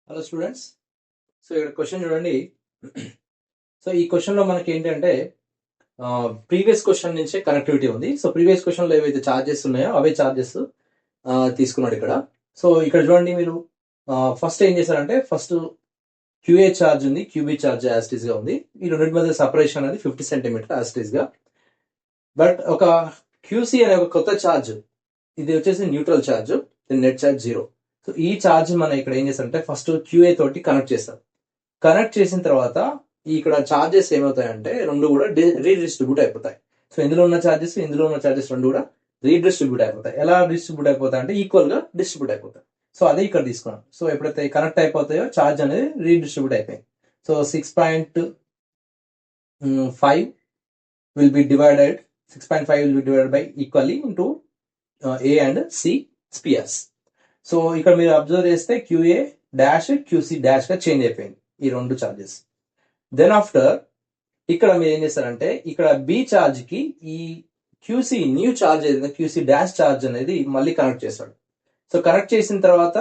Hello students. So ఇక్కడ question చూడండి. So ఈ క్వశ్చన్లో మనకి ఏంటంటే ప్రీవియస్ క్వశ్చన్ నుంచే కనెక్టివిటీ ఉంది. సో ప్రీవియస్ క్వశ్చన్లో ఏవైతే ఛార్జెస్ ఉన్నాయో అవే ఛార్జెస్ తీసుకున్నాడు ఇక్కడ. సో ఇక్కడ చూడండి, మీరు ఫస్ట్ ఏం చేశారంటే ఫస్ట్ క్యూఏ ఛార్జ్ ఉంది, క్యూబీ ఛార్జ్ యాస్టీస్ గా ఉంది. ఈ రెండింటి మధ్య సపరేషన్ అనేది 50 సెంటీమీటర్ యాస్టీస్ గా. బట్ ఒక క్యూసీ అనే ఒక కొత్త ఛార్జ్, ఇది వచ్చేసి neutral charge, net charge 0. So ఈ ఛార్జ్ మనం ఇక్కడ ఏం చేస్తారంటే ఫస్ట్ క్యూఏ తోటి కనెక్ట్ చేస్తాం. కనెక్ట్ చేసిన తర్వాత ఇక్కడ ఛార్జెస్ ఏమవుతాయంటే రెండు కూడా రీడిస్ట్రిబ్యూట్ అయిపోతాయి. సో ఇందులో ఉన్న ఛార్జెస్ రెండు కూడా రీడిస్ట్రిబ్యూట్ అయిపోతాయి. ఎలా డిస్ట్రిబ్యూట్ అయిపోతాయి అంటే ఈక్వల్ గా డిస్ట్రిబ్యూట్ అయిపోతాయి. సో అదే ఇక్కడ తీసుకున్నాం. సో ఎప్పుడైతే కనెక్ట్ అయిపోతాయో ఛార్జ్ అనేది రీడిస్ట్రిబ్యూట్ అయిపోయింది. So 6.5 will be divided 6.5 will be divided by equally into A and C spheres. So ఇక్కడ మీరు అబ్జర్వ్ చేస్తే క్యూఏ డాష్ క్యూసీ డాష్ గా చేంజ్ అయిపోయింది ఈ రెండు ఛార్జెస్. దెన్ ఆఫ్టర్ ఇక్కడ మీరు ఏం చేస్తారంటే ఇక్కడ బి ఛార్జ్ కి ఈ క్యూసీ న్యూ ఛార్జ్ ఏదైతే క్యూసీ డాష్ ఛార్జ్ అనేది మళ్ళీ కనెక్ట్ చేస్తాడు. సో కనెక్ట్ చేసిన తర్వాత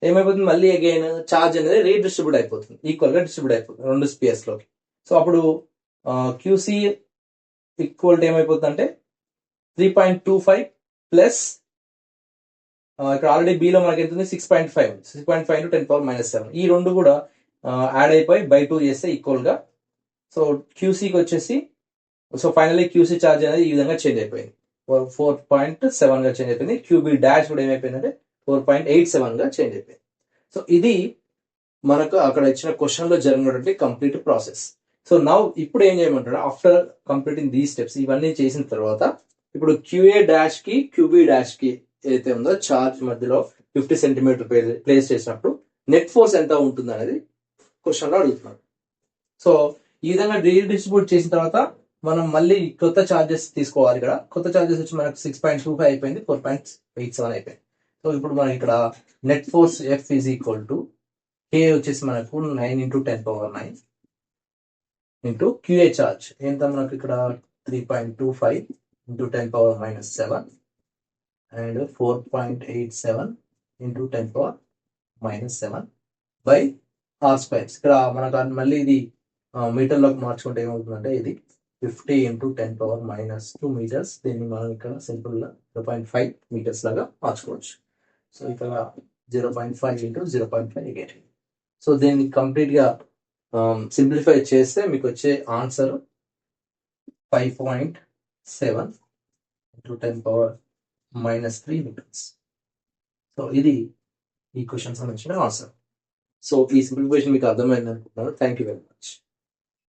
ఏమైపోతుంది, మళ్ళీ అగైన్ ఛార్జ్ అనేది రీడిస్ట్రిబ్యూట్ అయిపోతుంది, ఈక్వల్ గా డిస్ట్రిబ్యూట్ అయిపోతుంది రెండు స్పియర్స్ లోకి. సో అప్పుడు క్యూసీ ఈక్వల్ ఏమైపోతుంది అంటే 3.25 ప్లస్ ఇక్కడ ఆల్రెడీ బిలో మనకి ఎంత 6.5 టు 10⁻⁷. ఈ రెండు కూడా యాడ్ అయిపోయి బై 2 చేస్తే ఈక్వల్ గా. సో క్యూసీకి వచ్చేసి సో ఫైనల్లీ క్యూసీ ఛార్జ్ అనేది ఈ విధంగా చేంజ్ అయిపోయింది, 4.7 గా చేంజ్ అయిపోయింది. క్యూబీ డాష్ కూడా ఏమైపోయిందంటే 4.87 గా చేంజ్ అయిపోయింది. సో ఇది మనకు అక్కడ ఇచ్చిన క్వశ్చన్ లో జరిగినటువంటి కంప్లీట్ ప్రాసెస్. సో నౌ ఇప్పుడు ఏం చేయమంటాడు, ఆఫ్టర్ కంప్లీటింగ్ దీ స్టెప్స్ ఇవన్నీ చేసిన తర్వాత ఇప్పుడు క్యూఏ డాష్ కి క్యూబీ డాష్ కి ఏదైతే ఉందో ఛార్జ్ మధ్యలో 50 సెంటీమీటర్ ప్లేస్ చేసినప్పుడు నెట్ ఫోర్స్ ఎంత ఉంటుంది అనేది క్వశ్చన్ లో అడుగుతున్నాడు. సో ఈ విధంగా రీడిస్ట్రిబ్యూట్ చేసిన తర్వాత మనం మళ్ళీ కొత్త ఛార్జెస్ తీసుకోవాలి. ఇక్కడ కొత్త ఛార్జెస్ వచ్చి మనకు 6.25 అయిపోయింది, 4.87 అయిపోయింది. సో ఇప్పుడు మనకి ఇక్కడ net force F is equal to K వచ్చేసి మనకు 9 × 10⁻⁹ ఇంటూ క్యూఏ ఛార్జ్ ఎంత మనకు ఇక్కడ 3.25 × 10⁻⁷ అండ్ 4.87 × 10⁻⁷ బై R స్క్వేర్. ఇక్కడ మనకు మళ్ళీ ఇది మీటర్లోకి మార్చుకుంటే ఏమవుతుందంటే ఇది 50 × 10⁻⁻² మీటర్స్. దీన్ని మనం ఇక్కడ సింపుల్ గా 0.5 మీటర్స్ లాగా మార్చుకోవచ్చు. సో ఇక్కడ 0.5 × 0.5 అగైన్. సో దీన్ని కంప్లీట్ గా సింప్లిఫై చేస్తే మీకు వచ్చే ఆన్సర్ 5.7 × 10⁻⁻³ మీటర్స్. సో ఇది ఈ క్వశ్చన్ సంబంధించిన ఆన్సర్. సో ఈ సింప్లిఫికేషన్ మీకు అర్థమైంది అనుకుంటున్నాను. Thank you very much.